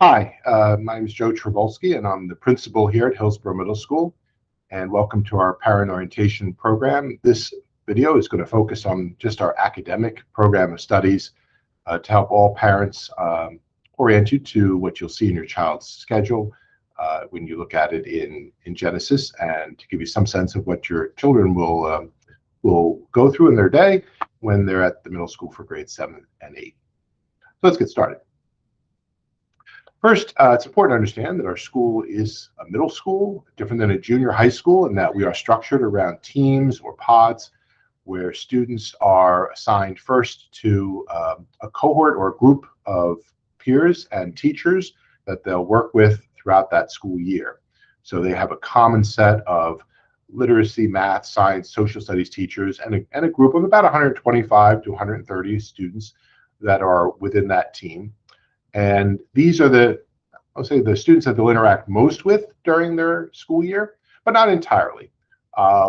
Hi, my name is Joe Travolsky, and I'm the principal here at Hillsborough Middle School. And welcome to our parent orientation program. This video is going to focus on just our academic program of studies to help all parents orient you to what you'll see in your child's schedule when you look at it in Genesis, and to give you some sense of what your children will go through in their day when they're at the middle school for grades 7 and 8. So let's get started. First, it's important to understand that our school is a middle school, different than a junior high school, in that we are structured around teams or pods where students are assigned first to a cohort or a group of peers and teachers that they'll work with throughout that school year. So they have a common set of literacy, math, science, social studies teachers, and a group of about 125 to 130 students that are within that team. And these are I'll say the students that they'll interact most with during their school year, but not entirely.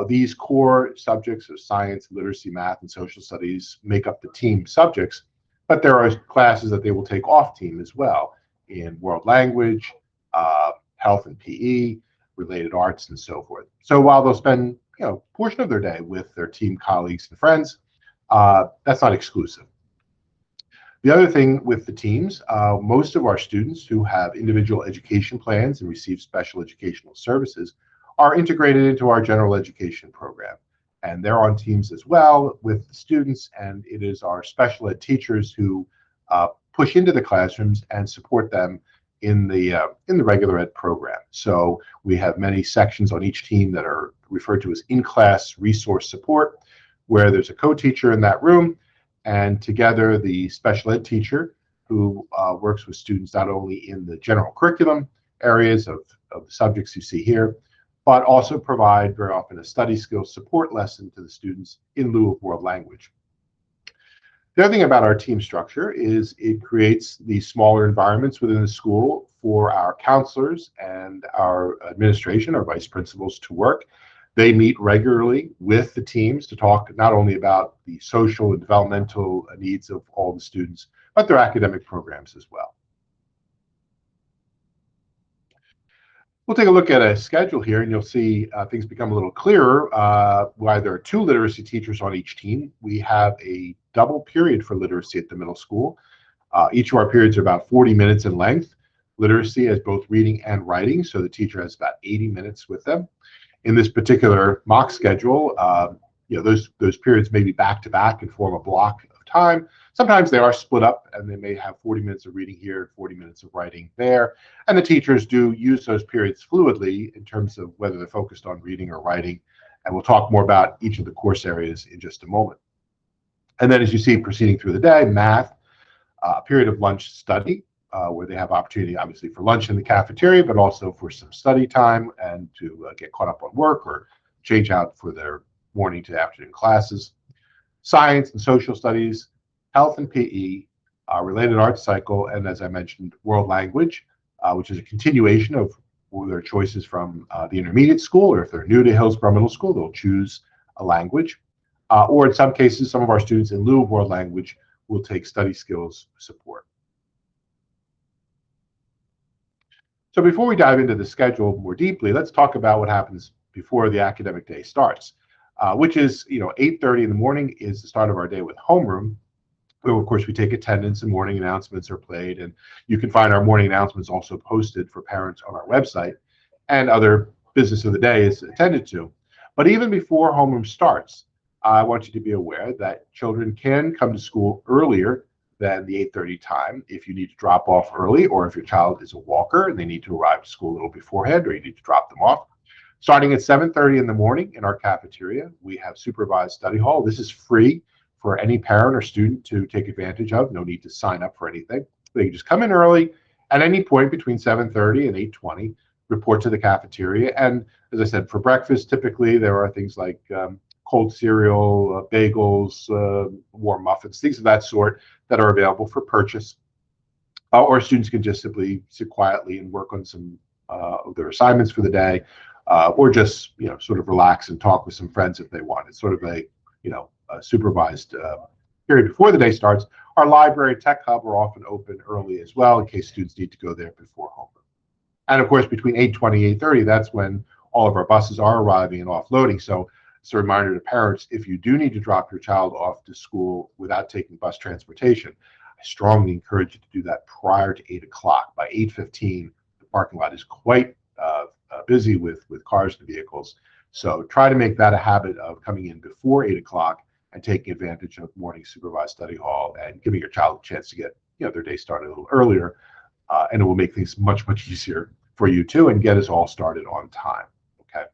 These core subjects of science, literacy, math, and social studies make up the team subjects, but there are classes that they will take off team as well in world language, health and PE, related arts, and so forth. So while they'll spend a portion of their day with their team colleagues and friends, that's not exclusive. The other thing with the teams, most of our students who have individual education plans and receive special educational services are integrated into our general education program. And they're on teams as well with the students, and it is our special ed teachers who push into the classrooms and support them in the regular ed program. So we have many sections on each team that are referred to as in-class resource support, where there's a co-teacher in that room, and together the special ed teacher who works with students not only in the general curriculum areas of the subjects you see here, but also provide very often a study skills support lesson to the students in lieu of world language. The other thing about our team structure is it creates these smaller environments within the school for our counselors and our administration, our vice principals, to work. They meet regularly with the teams to talk not only about the social and developmental needs of all the students, but their academic programs as well. We'll take a look at a schedule here, and you'll see things become a little clearer why there are 2 literacy teachers on each team. We have a double period for literacy at the middle school. Each of our periods are about 40 minutes in length. Literacy has both reading and writing, so the teacher has about 80 minutes with them. In this particular mock schedule, those periods may be back to back and form a block of time. Sometimes they are split up, and they may have 40 minutes of reading here, 40 minutes of writing there. And the teachers do use those periods fluidly in terms of whether they're focused on reading or writing. And we'll talk more about each of the course areas in just a moment. And then as you see proceeding through the day, math, a period of lunch study, where they have opportunity, obviously, for lunch in the cafeteria, but also for some study time and to get caught up on work or change out for their morning to afternoon classes. Science and social studies, health and PE, related arts cycle, and as I mentioned, world language, which is a continuation of their choices from the intermediate school, or if they're new to Hillsborough Middle School, they'll choose a language. Or in some cases, some of our students in lieu of world language will take study skills support. So before we dive into the schedule more deeply, let's talk about what happens before the academic day starts, which is, 8:30 in the morning is the start of our day with homeroom, where, of course, we take attendance and morning announcements are played. And you can find our morning announcements also posted for parents on our website, and other business of the day is attended to. But even before homeroom starts, I want you to be aware that children can come to school earlier than the 8:30 time if you need to drop off early, or if your child is a walker and they need to arrive to school a little beforehand, or you need to drop them off. Starting at 7:30 in the morning in our cafeteria, we have supervised study hall. This is free for any parent or student to take advantage of. No need to sign up for anything. They can just come in early at any point between 7:30 and 8:20, report to the cafeteria. And as I said, for breakfast, typically there are things like cold cereal, bagels, warm muffins, things of that sort that are available for purchase. Or students can just simply sit quietly and work on some of their assignments for the day, or just sort of relax and talk with some friends if they want. It's sort of a supervised period before the day starts. our library tech hub are often open early as well in case students need to go there before homeroom. And of course, between 8:20 and 8:30, that's when all of our buses are arriving and offloading. So it's a reminder to parents, if you do need to drop your child off to school without taking bus transportation, I strongly encourage you to do that prior to 8 o'clock. By 8:15, the parking lot is quite busy with cars and vehicles. So try to make that a habit of coming in before 8 o'clock and taking advantage of morning supervised study hall and giving your child a chance to get their day started a little earlier. And it will make things much, much easier for you too and get us all started on time. Okay.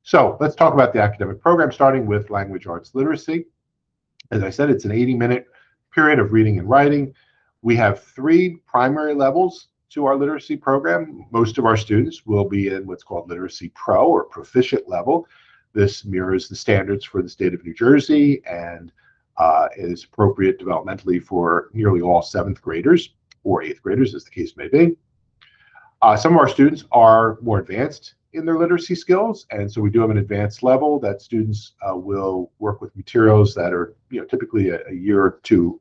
So let's talk about the academic program, starting with language arts literacy. As I said, it's an 80-minute period of reading and writing. We have 3 primary levels to our literacy program. Most of our students will be in what's called Literacy Pro or Proficient level. This mirrors the standards for the state of New Jersey and is appropriate developmentally for nearly all 7th graders or 8th graders, as the case may be. Some of our students are more advanced in their literacy skills, and so we do have an advanced level that students will work with materials that are typically a year or two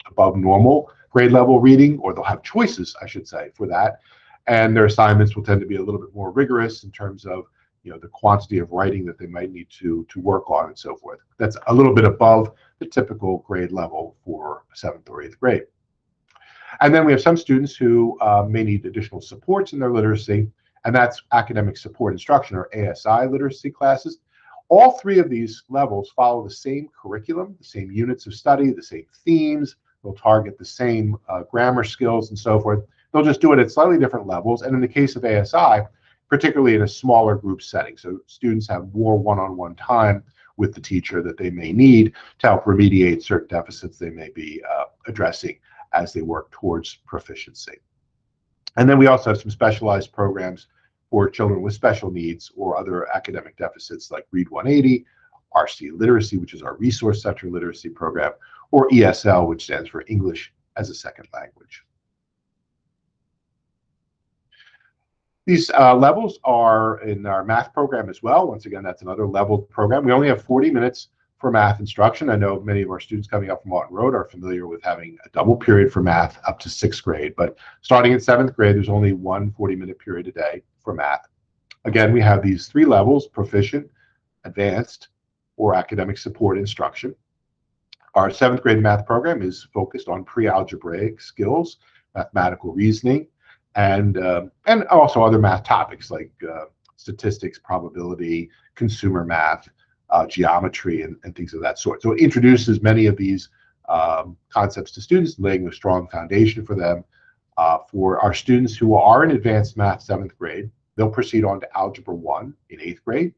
above normal grade level reading, or they'll have choices, I should say, for that. And their assignments will tend to be a little bit more rigorous in terms of the quantity of writing that they might need to work on and so forth. That's a little bit above the typical grade level for 7th or 8th grade. And then we have some students who may need additional supports in their literacy, and that's academic support instruction or ASI literacy classes. All 3 of these levels follow the same curriculum, the same units of study, the same themes. They'll target the same grammar skills and so forth. They'll just do it at slightly different levels. And in the case of ASI, particularly in a smaller group setting, so students have more one-on-one time with the teacher that they may need to help remediate certain deficits they may be addressing as they work towards proficiency. And then we also have some specialized programs for children with special needs or other academic deficits like Read 180, RC Literacy, which is our Resource Center Literacy program, or ESL, which stands for English as a Second Language. These levels are in our math program as well. Once again, that's another leveled program. We only have 40 minutes for math instruction. I know many of our students coming up from Lawton Road are familiar with having a double period for math up to 6th grade, but starting in 7th grade, there's only one 40-minute period a day for math. Again, we have these 3 levels: proficient, advanced, or academic support instruction. Our 7th grade math program is focused on pre-algebraic skills, mathematical reasoning, and also other math topics like statistics, probability, consumer math, geometry, and things of that sort. So it introduces many of these concepts to students, laying a strong foundation for them. For our students who are in advanced math 7th grade, they'll proceed on to Algebra 1 in 8th grade.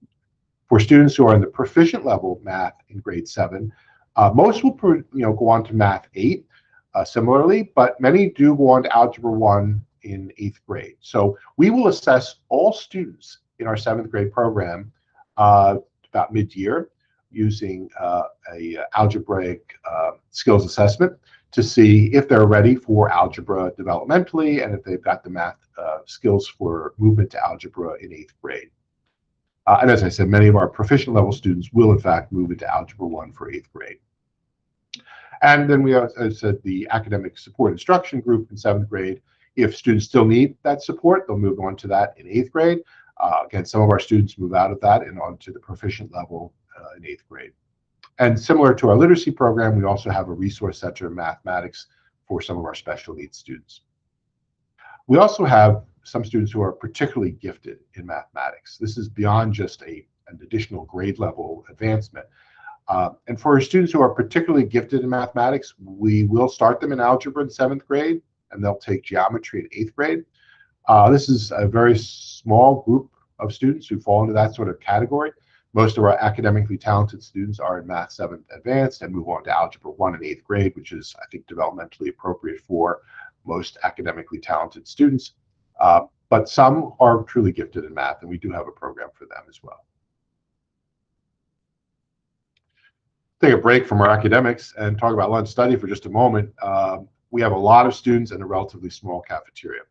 For students who are in the proficient level math in grade 7, most will go on to Math 8 similarly, but many do go on to Algebra 1 in 8th grade. So we will assess all students in our 7th grade program about mid-year using a algebraic skills assessment to see if they're ready for algebra developmentally and if they've got the math skills for movement to algebra in 8th grade. And as I said, many of our proficient level students will in fact move into Algebra 1 for 8th grade. And then we, as I said, the academic support instruction group in 7th grade. If students still need that support, they'll move on to that in 8th grade. Again, some of our students move out of that and on to the proficient level in 8th grade. And similar to our literacy program, we also have a resource center in mathematics for some of our special needs students. We also have some students who are particularly gifted in mathematics. This is beyond just an additional grade level advancement. And for our students who are particularly gifted in mathematics, we will start them in algebra in 7th grade, and they'll take geometry in 8th grade. This is a very small group of students who fall into that sort of category. Most of our academically talented students are in Math 7th Advanced and move on to Algebra 1 in 8th grade, which is, I think, developmentally appropriate for most academically talented students. But some are truly gifted in math, and we do have a program for them as well. Take a break from our academics and talk about lunch study for just a moment. We have a lot of students in a relatively small cafeteria.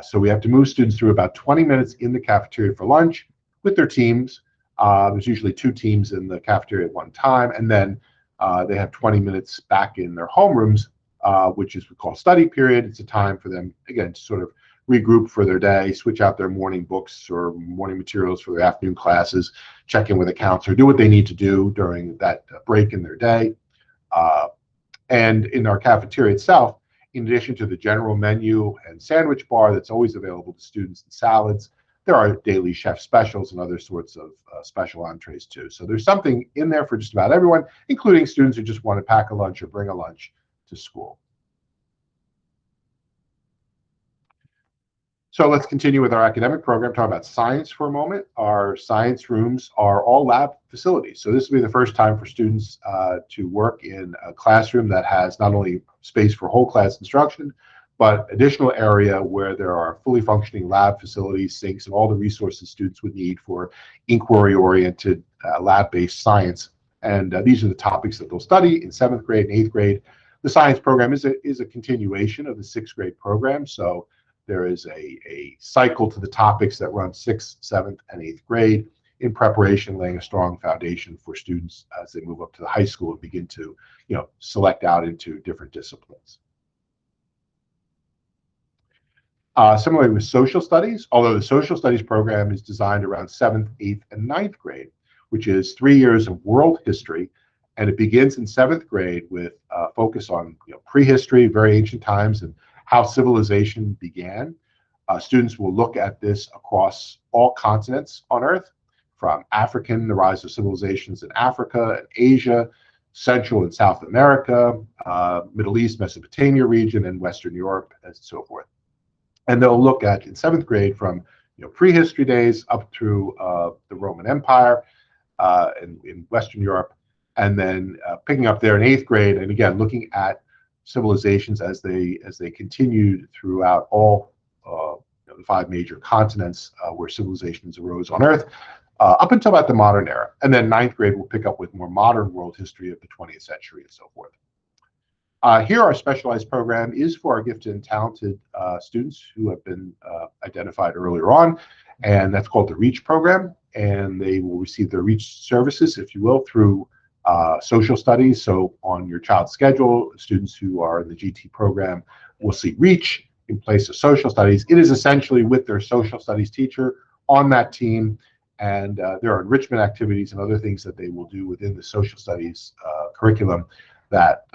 So we have to move students through about 20 minutes in the cafeteria for lunch with their teams. There's usually 2 teams in the cafeteria at one time, and then They have 20 minutes back in their homerooms, which is we call study period. It's a time for them, again, to sort of regroup for their day, switch out their morning books or morning materials for their afternoon classes, check in with a counselor, do what they need to do during that break in their day. And in our cafeteria itself, in addition to the general menu and sandwich bar that's always available to students and salads, there are daily chef specials and other sorts of special entrees too. So there's something in there for just about everyone, including students who just want to pack a lunch or bring a lunch to school. So let's continue with our academic program, talk about science for a moment. Our science rooms are all lab facilities. So this will be the first time for students to work in a classroom that has not only space for whole class instruction, but additional area where there are fully functioning lab facilities, sinks, and all the resources students would need for inquiry-oriented lab-based science. And these are the topics that they'll study in 7th grade and 8th grade. The science program is a continuation of the 6th grade program. So there is a cycle to the topics that run 6th, 7th, and 8th grade in preparation, laying a strong foundation for students as they move up to the high school and begin to, select out into different disciplines. Similarly with social studies, although the social studies program is designed around 7th, 8th, and 9th grade, which is 3 years of world history, and it begins in 7th grade with focus on prehistory, very ancient times, and how civilization began. Students will look at this across all continents on Earth, from African, the rise of civilizations in Africa and Asia, Central and South America, Middle East, Mesopotamia region, and Western Europe, and so forth. And they'll look at, in 7th grade, from prehistory days up through the Roman Empire in Western Europe, and then picking up there in 8th grade, and again, looking at civilizations as they continued throughout all the 5 major continents where civilizations arose on Earth, up until about the modern era. And then 9th grade will pick up with more modern world history of the 20th century and so forth. Here, our specialized program is for our gifted and talented students who have been identified earlier on, and that's called the REACH program, and they will receive their REACH services, if you will, through social studies. So on your child's schedule, students who are in the GT program will see REACH in place of social studies. It is essentially with their social studies teacher on that team, and there are enrichment activities and other things that they will do within the social studies curriculum that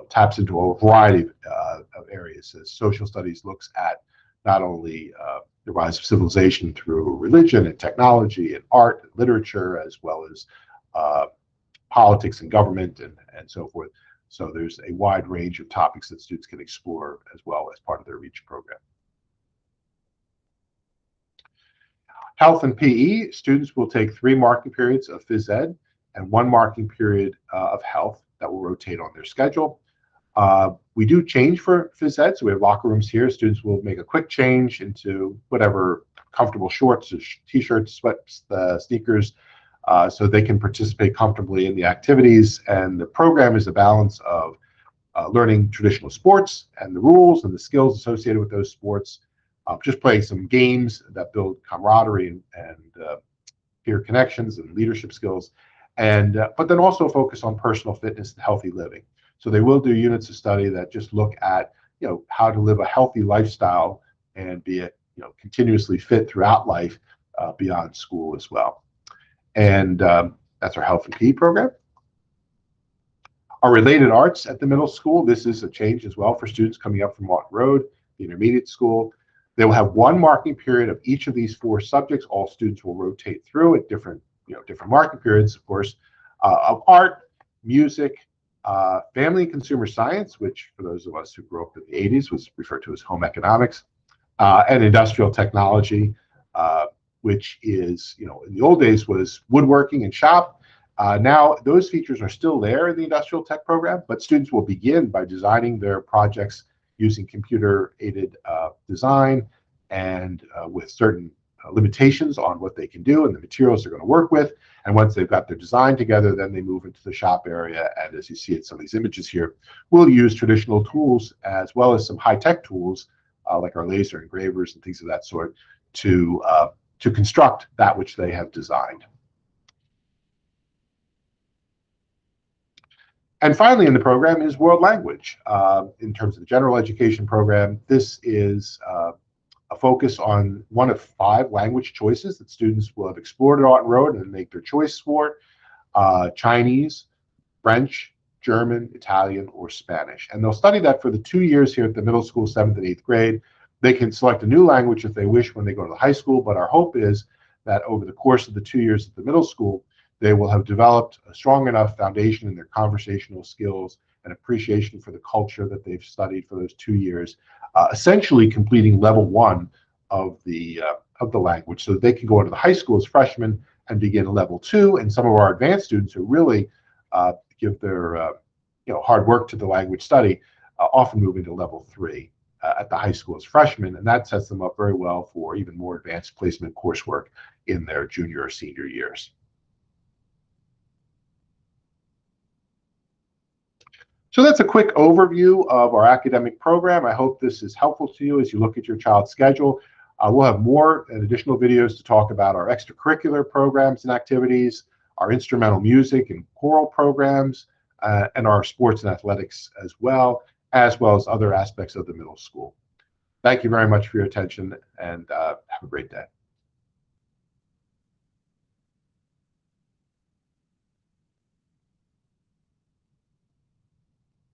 taps into a variety of areas. As social studies looks at not only the rise of civilization through religion and technology and art and literature, as well as politics and government and so forth. So there's a wide range of topics that students can explore as well as part of their REACH program. Health and PE, students will take 3 marking periods of phys ed and 1 marking period of health that will rotate on their schedule. We do change for phys ed, so we have locker rooms here. Students will make a quick change into whatever comfortable shorts, t-shirts, sweats, sneakers, so they can participate comfortably in the activities. And the program is a balance of learning traditional sports and the rules and the skills associated with those sports, just playing some games that build camaraderie and peer connections and leadership skills, and but then also focus on personal fitness and healthy living. So they will do units of study that just look at how to live a healthy lifestyle and be continuously fit throughout life beyond school as well. And that's our health and PE program. Our related arts at the middle school, this is a change as well for students coming up from Martin Road, the intermediate school. They will have 1 marking period of each of these 4 subjects. All students will rotate through at different marking periods, of course, of art, music, family and consumer science, which for those of us who grew up in the 80s was referred to as home economics, and industrial technology, which is, in the old days was woodworking and shop. Now those features are still there in the industrial tech program, but students will begin by designing their projects using computer-aided design and with certain limitations on what they can do and the materials they're going to work with. And once they've got their design together, then they move into the shop area. And as you see in some of these images here, we'll use traditional tools as well as some high-tech tools like our laser engravers and things of that sort to construct that which they have designed. And finally in the program is world language. In terms of the general education program, this is a focus on one of 5 language choices that students will have explored at Art Road and make their choice for: Chinese, French, German, Italian, or Spanish. And they'll study that for the 2 years here at the middle school, 7th and 8th grade. They can select a new language if they wish when they go to the high school, but our hope is that over the course of the 2 years at the middle school, they will have developed a strong enough foundation in their conversational skills and appreciation for the culture that they've studied for those 2 years, essentially completing level 1 of the language, so that they can go into the high school as freshmen and begin level 2. And some of our advanced students who really give their hard work to the language study often move into level 3 at the high school as freshmen, and that sets them up very well for even more advanced placement coursework in their junior or senior years. So that's a quick overview of our academic program. I hope this is helpful to you as you look at your child's schedule. We'll have more and additional videos to talk about our extracurricular programs and activities, our instrumental music and choral programs, and our sports and athletics as well as other aspects of the middle school. Thank you very much for your attention, and have a great day.